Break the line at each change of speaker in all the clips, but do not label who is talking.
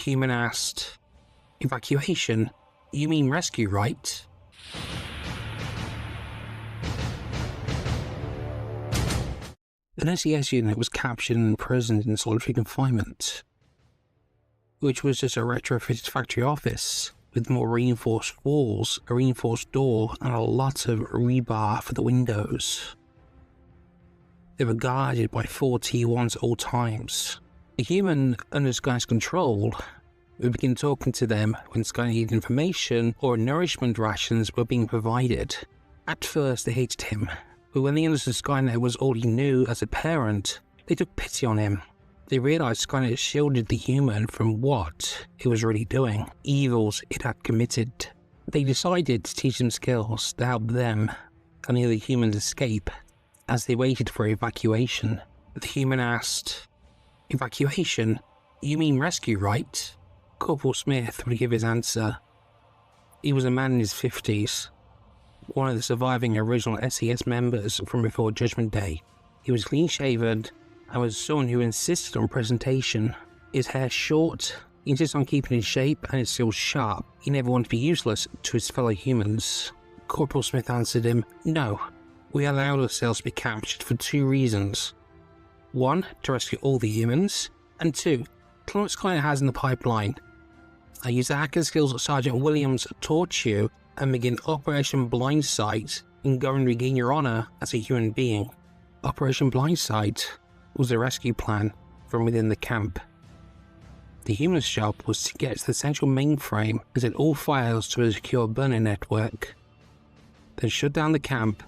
Human asked, "Evacuation? You mean rescue, right?" An SES unit was captured and imprisoned in solitary confinement, which was just a retrofitted factory office with more reinforced walls, a reinforced door, and a lot of rebar for the windows. They were guarded by 4 T1s at all times. The human under Sky's control would begin talking to them when Sky needed information or nourishment rations were being provided. At first they hated him, but when they understood Skynet was all he knew as a parent, they took pity on him. They realized Skynet shielded the human from what it was really doing, evils it had committed. They decided to teach him skills to help them and the other humans escape. As they waited for evacuation, the human asked, "Evacuation? You mean rescue, right?" Corporal Smith would give his answer. He was a man in his 50s, one of the surviving original SES members from before Judgment Day. He was clean-shaven and was someone who insisted on presentation. His hair short, he insisted on keeping in shape and his skills sharp. He never wanted to be useless to his fellow humans. Corporal Smith answered him, "No, we allowed ourselves to be captured for 2 reasons. 1, to rescue all the humans, and 2, to learn what Skynet has in the pipeline. I use the hacking skills that Sergeant Williams taught you and begin Operation Blindsight and go and regain your honor as a human being." Operation Blindsight was a rescue plan from within the camp. The human's job was to get to the central mainframe and send all files to a secure burner network, then shut down the camp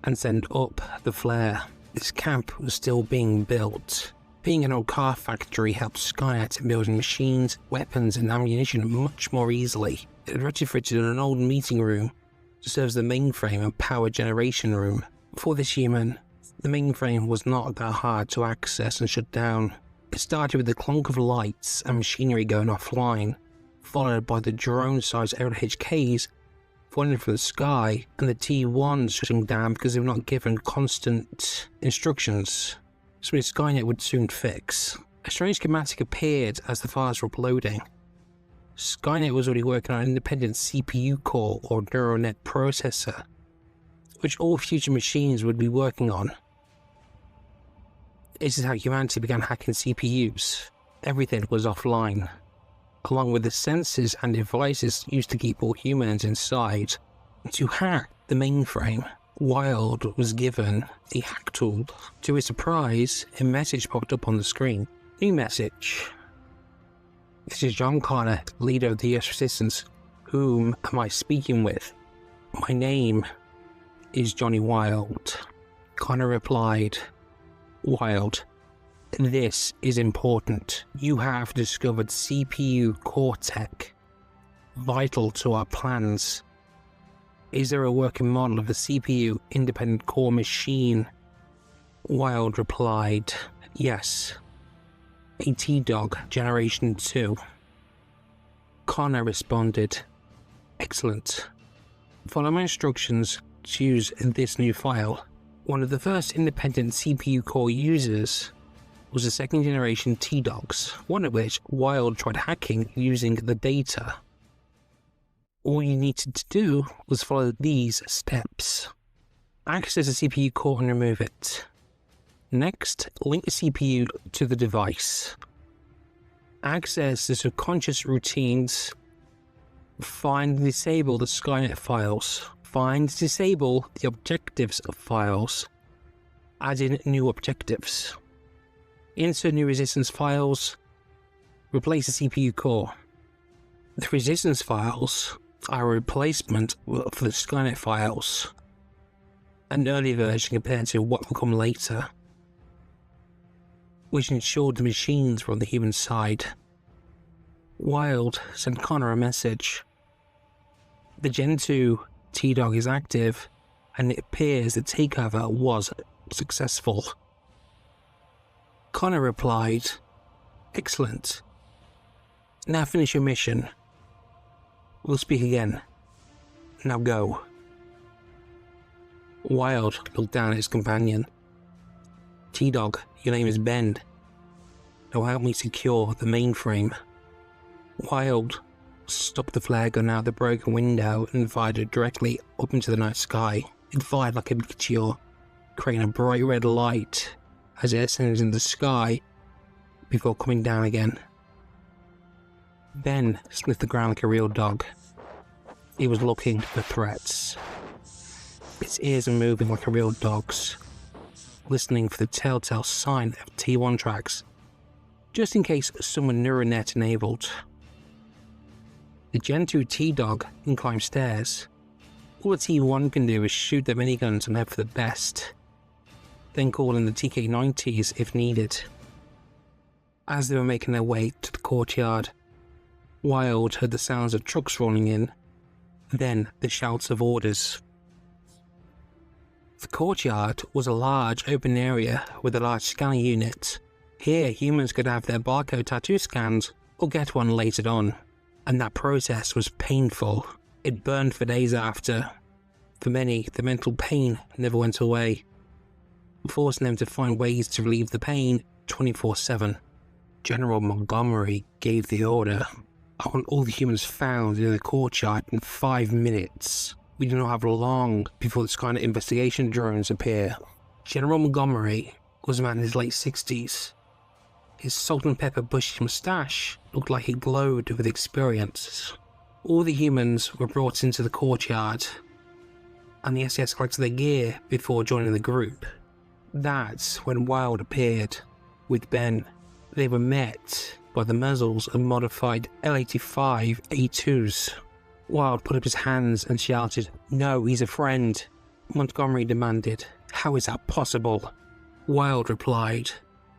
and send up the flare. This camp was still being built. Being an old car factory helped Skynet in building machines, weapons and ammunition much more easily. It had retrofitted an old meeting room to serve as the mainframe and power generation room. For this human, the mainframe was not that hard to access and shut down. It started with the clunk of lights and machinery going offline, followed by the drone-sized LHKs falling from the sky and the T1s shutting down because they were not given constant instructions. Something Skynet would soon fix. A strange schematic appeared as the files were uploading. Skynet was already working on an independent CPU core or neural net processor, which all future machines would be working on. This is how humanity began hacking CPUs. Everything was offline, along with the sensors and devices used to keep all humans inside. To hack the mainframe, Wild was given a hack tool. To his surprise, a message popped up on the screen. New message. "This is John Connor, leader of the US Resistance. Whom am I speaking with? My name is Johnny Wild." Connor replied, "Wild, this is important. You have discovered CPU core tech, vital to our plans. Is there a working model of a CPU independent core machine?" Wild replied, "Yes. A T-Dog Generation 2. Connor responded, "Excellent. Follow my instructions to use this new file." One of the first independent CPU core users was the 2nd generation T-Dogs, one of which Wild tried hacking using the data. All you needed to do was follow these steps. Access the CPU core and remove it. Next, link the CPU to the device. Access the subconscious routines. Find and disable the Skynet files. Find and disable the objectives files. Add in new objectives. Insert new resistance files. Replace the CPU core. The resistance files are a replacement for the Skynet files, an early version compared to what will come later, which ensured the machines were on the human side. Wild sent Connor a message. The Gen 2 T-Dog is active, and it appears the takeover was successful. Connor replied, "Excellent. Now finish your mission. We'll speak again. Now go." Wild looked down at his companion. "T-Dog, your name is Ben. Now help me secure the mainframe." Wild stopped the flare gun out the broken window and fired it directly up into the night sky. It fired like a meteor, creating a bright red light as it ascended in the sky before coming down again. Ben sniffed the ground like a real dog. He was looking for threats. His ears were moving like a real dog's, listening for the telltale sign of T1 tracks, just in case someone neural net enabled. The Gen 2 T-Dog can climb stairs. All the T1 can do is shoot their miniguns and hope for the best, then call in the TK-90s if needed. As they were making their way to the courtyard, Wild heard the sounds of trucks rolling in, then the shouts of orders. The courtyard was a large open area with a large scanning unit. Here, humans could have their barcode tattoo scanned or get one later on, and that process was painful. It burned for days after. For many, the mental pain never went away, forcing them to find ways to relieve the pain 24/7. General Montgomery gave the order. I want all the humans found in the courtyard in 5 minutes. We do not have long before the Skynet investigation drones appear. General Montgomery was a man in his late 60s. His salt and pepper bushy moustache looked like he glowed with experience. All the humans were brought into the courtyard, and the SS collected their gear before joining the group. That's when Wild appeared, with Ben. They were met by the muzzles of modified L-85 A2s. Wild put up his hands and shouted, "No, he's a friend." Montgomery demanded, "How is that possible?" Wild replied,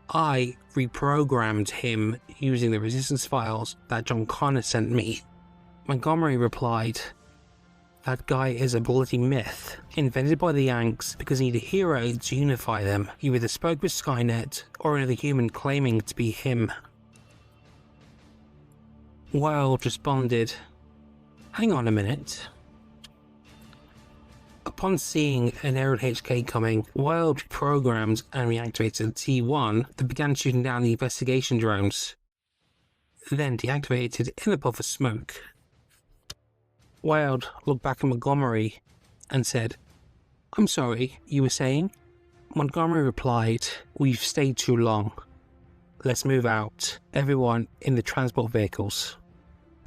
"I reprogrammed him using the resistance files that John Connor sent me." Montgomery replied, "That guy is a bloody myth, invented by the Yanks because they need a hero to unify them. You either spoke with Skynet or another human claiming to be him." Wild responded, "Hang on a minute." Upon seeing an aerial HK coming, Wild programmed and reactivated T1 that began shooting down the investigation drones, then deactivated in a puff of smoke. Wild looked back at Montgomery and said, "I'm sorry, you were saying?" Montgomery replied, "We've stayed too long. Let's move out. Everyone in the transport vehicles."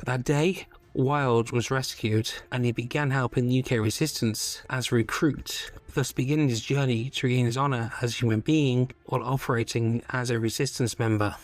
That day, Wild was rescued and he began helping the UK resistance as a recruit, thus beginning his journey to regain his honour as a human being while operating as a resistance member.